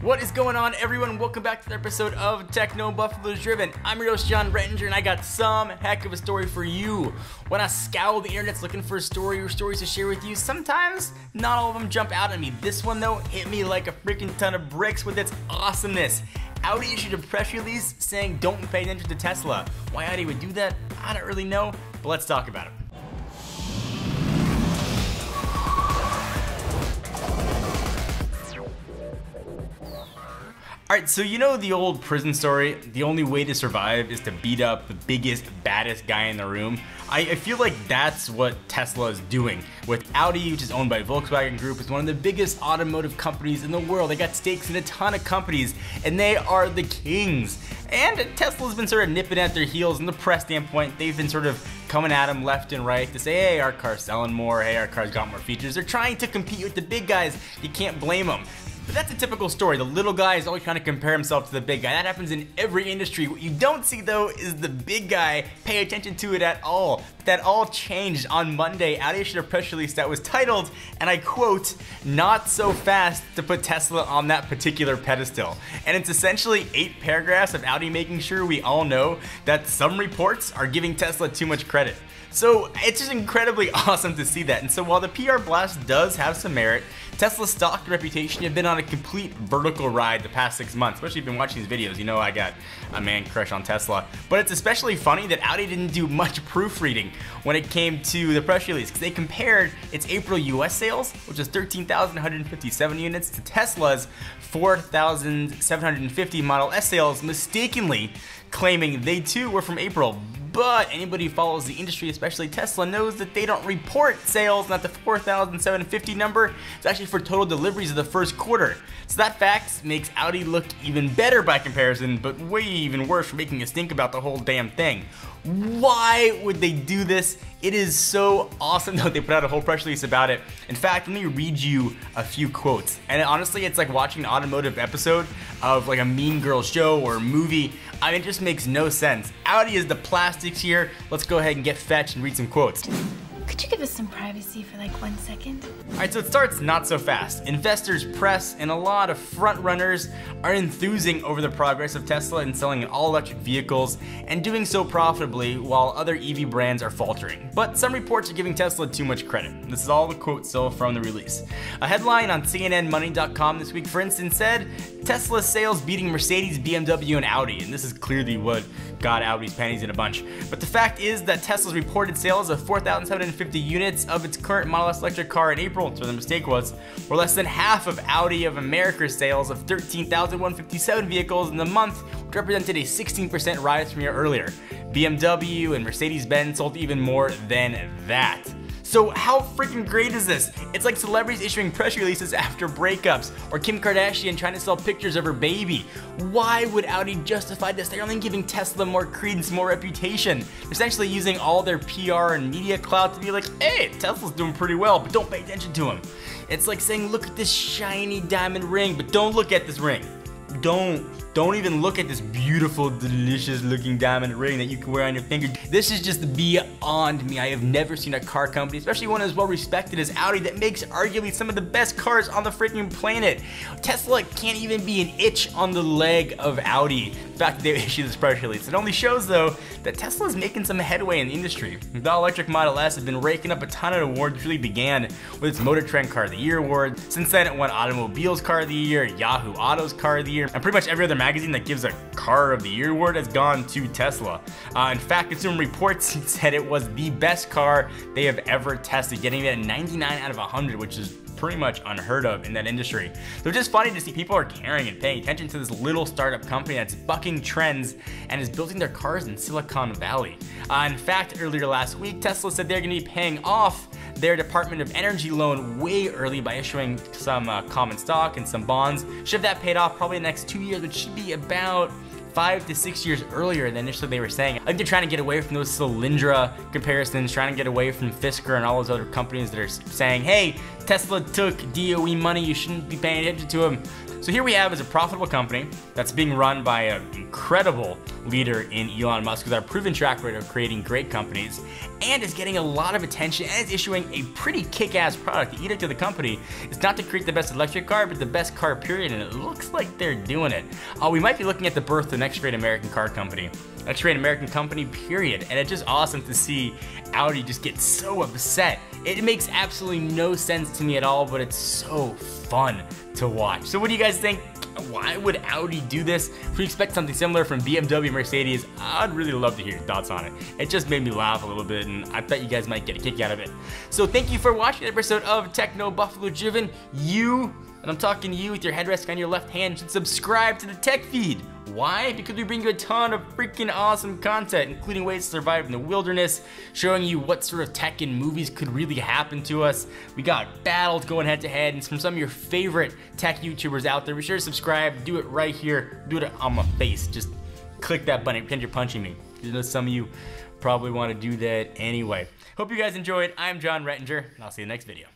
What is going on, everyone? Welcome back to the episode of TechnoBuffalo's Driven. I'm your host, Jon Rettinger, and I got some heck of a story for you. When I scour the internet's looking for a story or stories to share with you, sometimes not all of them jump out at me. This one, though, hit me like a freaking ton of bricks with its awesomeness. Audi issued a press release saying don't pay attention to Tesla. Why Audi would do that, I don't really know, but let's talk about it. Alright, so you know the old prison story? The only way to survive is to beat up the biggest, baddest guy in the room. I feel like that's what Tesla is doing. With Audi, which is owned by Volkswagen Group, it's one of the biggest automotive companies in the world. They got stakes in a ton of companies, and they are the kings. And Tesla's been sort of nipping at their heels. In the press standpoint, they've been sort of coming at them left and right to say, hey, our car's selling more, hey, our car's got more features. They're trying to compete with the big guys. You can't blame them. But that's a typical story. The little guy is always trying to compare himself to the big guy. That happens in every industry. What you don't see, though, is the big guy pay attention to it at all. That all changed on Monday. Audi issued a press release that was titled, and I quote, "Not so fast to put Tesla on that particular pedestal." And it's essentially 8 paragraphs of Audi making sure we all know that some reports are giving Tesla too much credit. So it's just incredibly awesome to see that. And so while the PR blast does have some merit, Tesla's stock and reputation have been on a complete vertical ride the past 6 months. Especially if you've been watching these videos, you know I got a man crush on Tesla. But it's especially funny that Audi didn't do much proofreading when it came to the press release, because they compared its April US sales, which is 13,157 units, to Tesla's 4,750 Model S sales, mistakenly claiming they too were from April. But anybody who follows the industry, especially Tesla, knows that they don't report sales, not the 4,750 number. It's actually for total deliveries of the first quarter. So that fact makes Audi look even better by comparison, but way even worse for making us think about the whole damn thing. Why would they do this? It is so awesome that they put out a whole press release about it. In fact, let me read you a few quotes. And honestly, it's like watching an automotive episode of like a Mean Girls show or a movie. I mean, it just makes no sense. Audi is the plastics here. Let's go ahead and get fetched and read some quotes. Could you give us some privacy for like 1 second? Alright, so it starts not so fast. Investors, press, and a lot of front runners are enthusing over the progress of Tesla in selling all-electric vehicles and doing so profitably while other EV brands are faltering. But some reports are giving Tesla too much credit. This is all the quotes still from the release. A headline on CNNMoney.com this week, for instance, said, Tesla sales beating Mercedes, BMW, and Audi. And this is clearly what got Audi's panties in a bunch. But the fact is that Tesla's reported sales of 4,750 units of its current Model S electric car in April, so the mistake was, were less than half of Audi of America's sales of 13,157 vehicles in the month, which represented a 16% rise from a year earlier. BMW and Mercedes-Benz sold even more than that. So how freaking great is this? It's like celebrities issuing press releases after breakups, or Kim Kardashian trying to sell pictures of her baby. Why would Audi justify this? They're only giving Tesla more credence, more reputation. They're essentially using all their PR and media clout to be like, hey, Tesla's doing pretty well, but don't pay attention to him. It's like saying, look at this shiny diamond ring, but don't look at this ring. Don't even look at this beautiful, delicious looking diamond ring that you can wear on your finger. This is just beyond me. I have never seen a car company, especially one as well respected as Audi, that makes arguably some of the best cars on the freaking planet. Tesla can't even be an itch on the leg of Audi. The fact that they issued this press release. It only shows, though, that Tesla is making some headway in the industry. The all-electric Model S has been raking up a ton of awards, which really began with its Motor Trend Car of the Year award. Since then, it won Automobile's Car of the Year, Yahoo Auto's Car of the Year, and pretty much every other magazine that gives a Car of the Year award has gone to Tesla. In fact, Consumer Reports said it was the best car they have ever tested, getting it at 99 out of 100, which is pretty much unheard of in that industry. So it's just funny to see people are caring and paying attention to this little startup company that's bucking trends and is building their cars in Silicon Valley. In fact, earlier last week, Tesla said they're going to be paying off their Department of Energy loan way early by issuing some common stock and some bonds. Should have that paid off probably in the next 2 years, which should be about 5 to 6 years earlier than initially they were saying. I think they're trying to get away from those Solyndra comparisons, trying to get away from Fisker and all those other companies that are saying, hey, Tesla took DOE money, you shouldn't be paying attention to them. So here we have is a profitable company that's being run by an incredible leader in Elon Musk with our proven track record of creating great companies, and is getting a lot of attention and is issuing a pretty kick-ass product. The edict of the company is not to create the best electric car, but the best car period, and it looks like they're doing it. We might be looking at the birth of the next great American car company. Next great American company, period. And it's just awesome to see Audi just get so upset. It makes absolutely no sense to me at all, but it's so fun to watch. So what do you guys think? Why would Audi do this? If we expect something similar from BMW, Mercedes, I'd really love to hear your thoughts on it. It just made me laugh a little bit, and I bet you guys might get a kick out of it. So thank you for watching the episode of Techno Buffalo Driven. You, and I'm talking to you with your headrest on your left hand, should subscribe to the Tech Feed. Why? Because we bring you a ton of freaking awesome content, including ways to survive in the wilderness, showing you what sort of tech in movies could really happen to us. We got battles going head to head, and from some of your favorite tech YouTubers out there. Be sure to subscribe, do it right here, do it on my face. Just click that button, pretend you're punching me. You know, some of you probably want to do that anyway. Hope you guys enjoyed. I'm Jon Rettinger, and I'll see you in the next video.